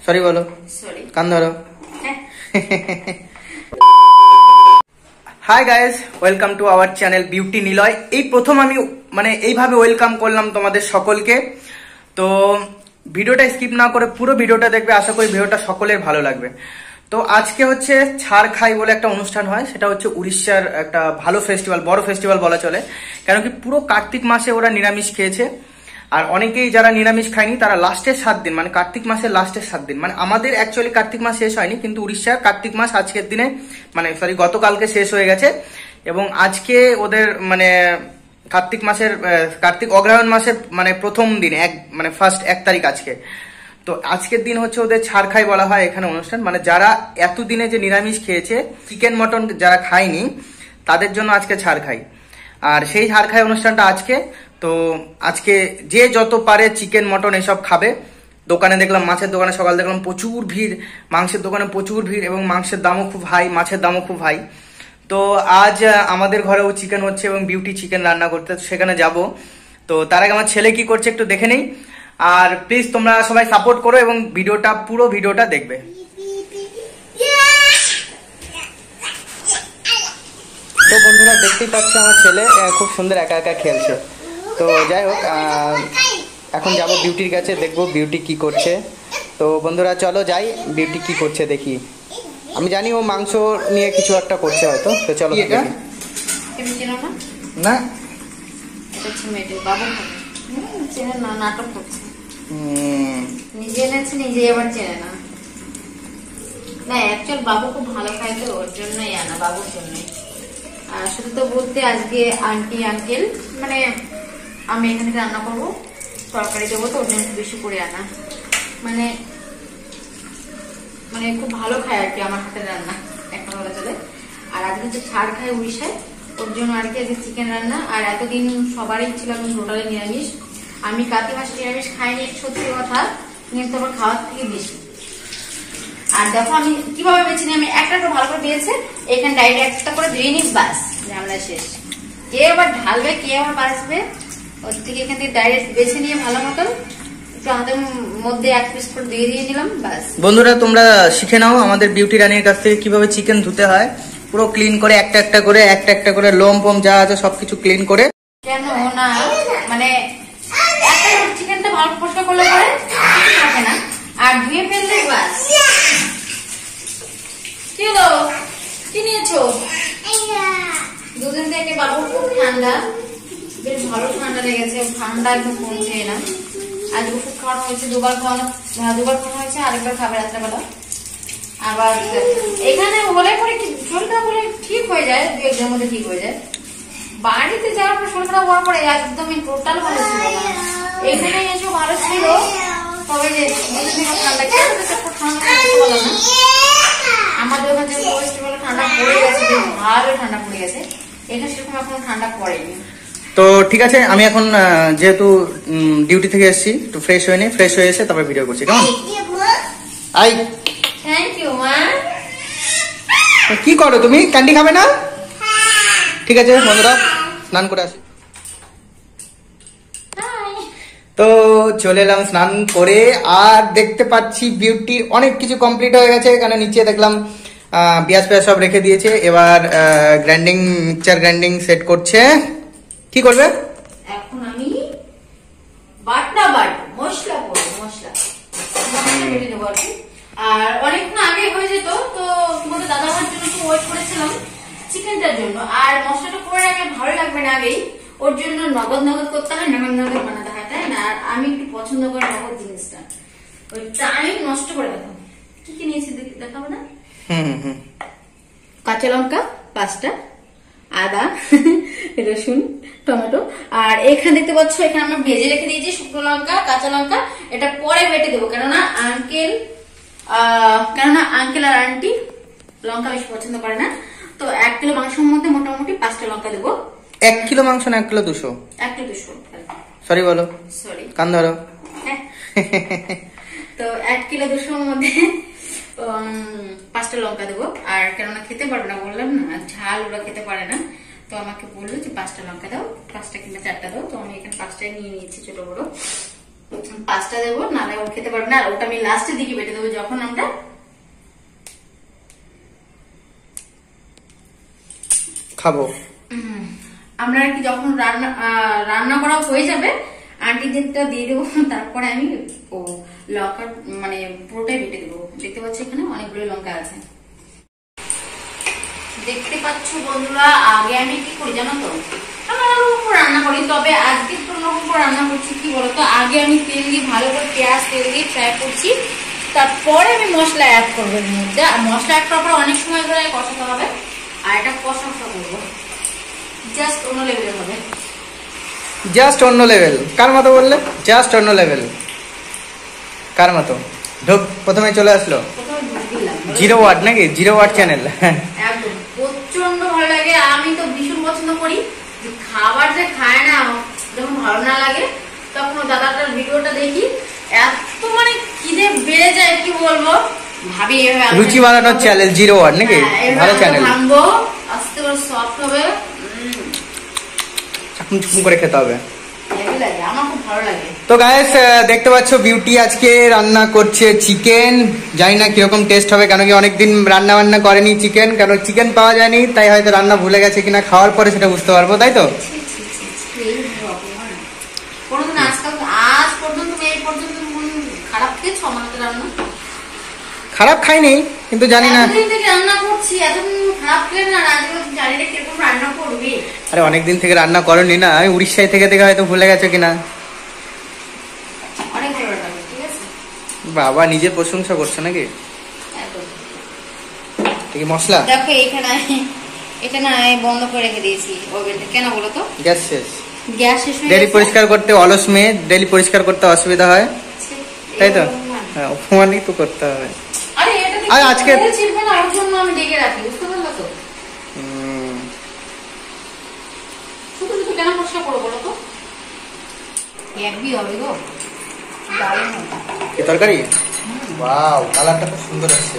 Sorry বলো, sorry কান ধরো। Hi guys, welcome to our channel beauty Niloy. এই প্রথম আমি এইভাবে ওয়েলকাম করলাম তোমাদের সকলকে। তো ভিডিওটা স্কিপ না করে পুরো ভিডিওটা দেখবে, আশা করি ভিডিওটা সকলের ভালো লাগবে। তো আজকে হচ্ছে ছাড় খাই বলে একটা অনুষ্ঠান হয়, সেটা হচ্ছে উড়িষ্যার একটা ভালো ফেস্টিভ্যাল, বড় ফেস্টিভ্যাল বলা চলে। কেন কি পুরো কার্তিক মাসে ওরা নিরামিষ খেয়েছে, আর অনেকেই যারা নিরামিষ খায়নি তারা লাস্টের 7 দিন, মানে কার্তিক মাসের লাস্টের 7 দিন, মানে আমাদের অ্যাকচুয়ালি কার্তিক মাস শেষ হয়নি, কিন্তু উড়িষ্যার কার্তিক মাস আজকের দিনে গতকালকে শেষ হয়ে গেছে। এবং আজকে ওদের কার্তিক অগ্রহায়ণ মাসের প্রথম দিন, ফার্স্ট 1 তারিখ আজকে। তো আজকের দিন হচ্ছে ওদের ছাড় খাই বলা হয় এখানে অনুষ্ঠান। যারা এতদিনে যে নিরামিষ খেয়েছে, চিকেন মটন যারা খায়নি, তাদের জন্য আজকে ছাড় খাই। আর সেই ছাড় খাই অনুষ্ঠানটা আজকে। তো আজকে যে যত পারে চিকেন মটন এসব খাবে। দোকানে দেখলাম, মাছের দোকানে সকাল দেখলাম প্রচুর ভিড়, মাংসের দোকানে প্রচুর ভিড়, এবং মাংসের দামও খুব হাই, মাছের দামও খুব হাই। তো আজ আমাদের ঘরেও চিকেন হচ্ছে এবং বিউটি চিকেন রান্না করতে, সেখানে যাব। তো তার আগে আমার ছেলে কি করছে একটু দেখে নেই। আর প্লিজ তোমরা সবাই সাপোর্ট করো এবং পুরো ভিডিওটা দেখবে। তো বন্ধুরা, দেখতেই পাচ্ছ আমার ছেলে খুব সুন্দর একা একা খেলছে। তো যাই হোক, এখন যাব বিউটির কাছে, দেখবো বিউটি কি করছে। তো বন্ধুরা চলো যাই, বিউটি কি করছে দেখি। আমি জানি ও মাংস নিয়ে কিছু একটা করছে হয়তো। তো চলো। এটা না, নাটক করছে, নিজে এনেছে নিজে আবার চেনে না। না অ্যাকচুয়াল বাবু খুব ভালো খায়, তো ওর জন্যই আনা, বাবুর জন্যই। আর শুধু তো বলতে আজকে আন্টি আঙ্কেল আমি এখানে রান্না করবো, তরকারি দেবো, তো ওর জন্য বেশি করে আনা। খুব ভালো খায় আর কি আমার হাতের রান্না, একটা বলা চলে। আর আজকে যে ছাড় খায় উড়িষ্যায়, ওর জন্য আর কি আজকে চিকেন রান্না। আর এতদিন সবারই ছিল টোটালি নিরামিষ। আমি কার্তিক মাসে নিরামিষ খাইনি, সত্যি কথা, কিন্তু আমার খাওয়ার থেকে বেশি। আর দেখো আমি কিভাবে বেছে নিই, আমি একটা ভালো করে দিয়েছে, এখানে ডাইরেক্ট একটা করে দিয়ে নিস, বাস ঝামেলা শেষ। কে আবার ঢালবে, কে আবার বাঁচবে, ওর থেকে এখান থেকে ডাইরেক্ট বেছে নিয়ে ভালো মতন হাতের মধ্যে 1 পিস করে দিয়ে নিলাম, বাস। বন্ধুরা তোমরা শিখে নাও আমাদের বিউটি রানীর কাছ থেকে কিভাবে চিকেন ধুতে হয়, পুরো ক্লিন করে একটা একটা করে লোম ফোম যা আছে সবকিছু ক্লিন করে। কেন না, একটা চিকেনটা ভালো পরিষ্কার করলে পরে থাকে না, আর ধুয়ে ফেললে বাস। কি হলো, কি নিয়েছো? দুদিন থেকে বাবুর খুব ঠান্ডা, বেশ ভালো ঠান্ডা লেগেছে, ঠান্ডা একদম কমছে না। আজ ওষুধ খাওয়ানো হয়েছে, 2বার খাওয়ানো হয়েছে, আরেকবার খাবে রাত্রেবেলা। আবার এখানে হলে পরে শরীর খারাপ হলে ঠিক হয়ে যায়, 2-1 দিনের মধ্যে ঠিক হয়ে যায়। বাড়িতে যাওয়ার পর শরীর খারাপ হওয়ার পরে একদমই টোটাল ভালো ছিল না। এখানে এসে ভালো ছিল, তবে যে ঠান্ডা বলো না, আমাদের ওখানে যে ফেস্টিভ্যালে ঠান্ডা পড়ে গেছে, ভালো ঠান্ডা পড়ে গেছে। এখানে সেরকম এখন ঠান্ডা পড়েনি। তো ঠিক আছে, আমি এখন যেহেতু ডিউটি থেকে এসেছি, একটু ফ্রেশ হয়ে ফ্রেশ হয়ে এসে তারপরে ভিডিও করছি, কেমন? থ্যাংক ইউ মা। কি করো তুমি, ক্যান্ডি খাবে না? ঠিক আছে বন্ধুরা, স্নান করে আসি। তো চলে এলাম স্নান করে, আর দেখতে পাচ্ছি বিউটির অনেক কিছু কমপ্লিট হয়ে গেছে। এখানে নিচে দেখলাম পেঁয়াজ সব রেখে দিয়েছে। এবার মিক্সচার গ্রাইন্ডিং সেট করছে। কি করবে এখন? আমি মশলা করবো, মশলা বেটে নেবো আর কি। আর অনেকক্ষণ আগে হয়ে যেত, তো তোমাদের দাদা আমার জন্য একটু ওয়েট করেছিলাম চিকেনটার জন্য। আর মশলাটা করে রাখলে ভালো লাগবে না, আগেই ওর জন্য নগদ করতে হয়, নগদ বানাতে হয়, তাই না? আর আমি একটু পছন্দ করি নগদ জিনিসটা, ওই টাইম নষ্ট করে দেখাবো। কি নিয়েছি দেখাবো না? কাঁচা লঙ্কা 5টা, আদা, রসুন, টমেটো। আর এখানে দেখতে পাচ্ছ, এখানে আমরা ভেজে রেখে দিয়েছি শুকনো লঙ্কা, কাঁচা লঙ্কা। এটা পরে বেটে দেবো, কেননা আঙ্কেল আর আন্টি লঙ্কা বেশি পছন্দ করে না। তো 1 কিলো মাংসের মধ্যে মোটামুটি 5টা লঙ্কা দেবো। 1 কিলো মাংস না 1 কিলো 200? 1 কিলো 200। সরি বলো, সরি, কান ধরো। তো 1 কিলো 200 মধ্যে 5টা লঙ্কা দেবো। আর কেননা খেতে পারবে না, বললাম না ঝাল ওরা খেতে পারে না, তো আমাকে বললো যে 5টা লঙ্কা দাও, 5টা কিংবা 4টা দাও। তো আমি এখানে 5টাই নিয়ে নিয়েছি, ছোট বড়। 5টা দেবো, নাহলে ও খেতে পারবে না। আর ওটা আমি লাস্টের দিকে বেটে দেবো যখন আমরা খাবো। আমরা আর কি যখন রান্না করা হয়ে যাবে আন্টিদেরটা দিয়ে দেবো, তারপরে আমি ও লঙ্কা মানে পুরোটাই বেটে দেবো। দেখতে পাচ্ছ এখানে অনেকগুলো লঙ্কা আছে। দেখতে পাচ্ছ বন্ধুরা, আগে আমি কি করি জানো তো, রান্না করি, তবে আজকে তো রকম রান্না করছি। কি বলতো, আগে আমি তেল দিয়ে ভালো করে পেঁয়াজ তেল দিয়ে ফ্রাই করছি, তারপরে আমি মশলা অ্যাড করবো এর মধ্যে। আর মশলা অ্যাড করার পর অনেক সময় ধরে কষাতে হবে, আর এটা কষা করবো, জাস্ট অন্য লেভেলের হবে। জাস্ট অন্য লেভেল কার মতো বললে? জাস্ট অন্য লেভেল কার মতো? ঢোক প্রথমে চলে আসলো 0 ওয়াট নাকি? 0 ওয়াট চ্যানেল। একদম প্রচন্ড ভালো লাগে। আমি তো ভীষণ পছন্দ করি খাবার, যে খায় না যখন ভালো না লাগে তখন দাদাটার ভিডিওটা দেখি, এত মানে খিদে বেড়ে যায় কি বলবো। ভাবি রুচি বানানোর চ্যানেল 0 ওয়াট নাকি? ভালো চ্যানেল। ভাঙবো, আস্তে করে সফট হবে, চাকুম চুকুম করে খেতে হবে। আমার খুব ভালো লাগে। তো গাইস দেখতে পাচ্ছ বিউটি আজকে রান্না করছে চিকেন। জানি না কিরকম টেস্ট হবে, কেন কি অনেকদিন রান্না বান্না করেনি চিকেন, কেন চিকেন পাওয়া যায়নি, তাই হয়তো রান্না ভুলে গেছে কিনা, খাওয়ার পরে সেটা বুঝতে পারবো, তাই তো? আজ পর্যন্ত এই পর্যন্ত খারাপ খেয়েছো আমাদের রান্না? খারাপ খাইনি, কিন্তু জানি না। রান্না করছি এতদিন খারাপ খেলে না, জানি না কিরকম রান্না করবি। আরে অনেকদিন থেকে রান্না করনি না, আমি উড়িষ্যায় থেকে হয়তো ভুলে গেছো কিনা। অনেক ভালো লাগে, ঠিক আছে। বাবা নিজের প্রশংসা করছে নাকি? ঠিক মশলা দেখো এখানে বন্ধ করে রেখে দিয়েছি ওভেনটা। কেন বলো তো? গ্যাস শেষ। গ্যাস শেষ হয়ে ডেলি পরিষ্কার করতে অলস মেয়ে, ডেলি পরিষ্কার করতে অসুবিধা হয়, তাই তো? হ্যাঁ, অপমানই তো করতে হবে। আরে আজকে ছিলবে না, ওর জন্য আমি ডেকে রাখি, বুঝতে পারলে তো? শুধু শুধু কেন প্রশ্ন করো বলো তো? একবি হবে গো, দারুণ হবে। কি তরকারি? ওয়াও, কালারটা খুব সুন্দর আসছে।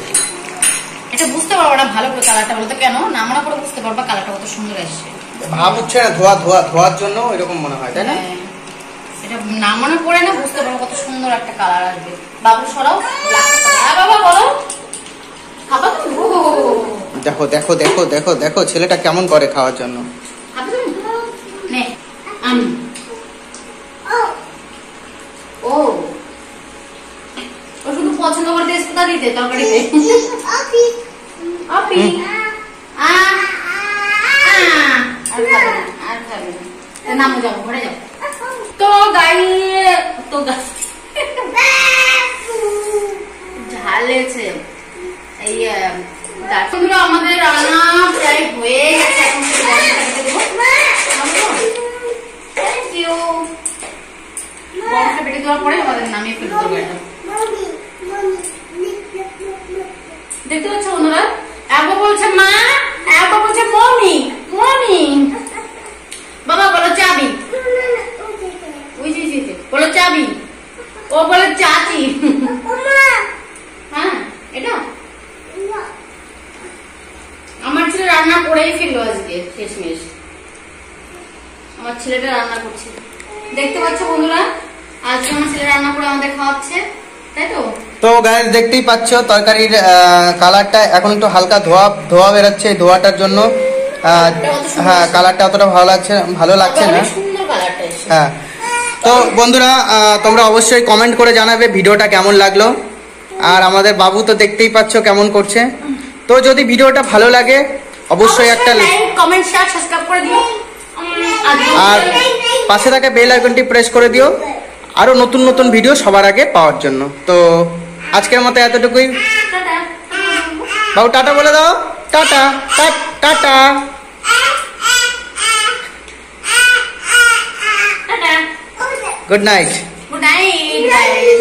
এটা বুঝতে পারবো না ভালো করে কালারটা, বলতে কেন নামানো করে বুঝতে পারবা কালারটা কত সুন্দর আসছে। ভাব হচ্ছে না, ধোয়ার জন্য এরকম মনে হয়, তাই না? এটা নামানোর পরে না বুঝতে পারবো কত সুন্দর একটা কালার আসবে। বাবু সরাও, বাবা বলো খাবা তুমি? দেখো দেখো দেখো দেখো দেখো ছেলেটা কেমন করে খাওয়ার জন্য। ও শুধু পছন্দ করে তেজপাতা দিতে তরকারিতে। নামো, যাবো ঘরে যাবো। তো গাড়ি তো ঝালেছে এই আমাদের রান্না প্রায় হয়ে গেছে। বক্সটা পেটে দেওয়ার পরে আমাদের নামিয়ে ফেলতে হবে। দেখতে পাচ্ছ বন্ধুরা, একবার বলছে মা, একবার বলছে মমি মমি। বাবা বলো চাবি, বলো চাবি, ও বলে চাচি। হ্যাঁ এটা আমার ছেলে রান্না করেই ফেললো আজকে শেষমেশ। আমার ছেলেটা রান্না করছে, দেখতে পাচ্ছ বন্ধুরা, আজকে আমার ছেলে রান্না করে আমাদের খাওয়াচ্ছে, তাই তো? তো গাইস দেখতেই পাচ্ছ তরকারির কালারটা এখন একটু হালকা ধোয়া বেরোচ্ছে, ধোয়াটার জন্য হ্যাঁ কালারটা অতটা ভালো লাগছে না। হ্যাঁ, তো বন্ধুরা তোমরা অবশ্যই কমেন্ট করে জানাবে ভিডিওটা কেমন লাগলো। আর আমাদের বাবু তো দেখতেই পাচ্ছ কেমন করছে। তো যদি ভিডিওটা ভালো লাগে অবশ্যই একটা লাইক, কমেন্ট, শেয়ার, সাবস্ক্রাইব করে দিও, আর পাশে থাকা বেল আইকনটি প্রেস করে দিও আরো নতুন নতুন ভিডিও সবার আগে পাওয়ার জন্য। তো আজকের মতো এতটুকুই। বাবু টাটা বলে দাও, tata tata. Good night. Good night.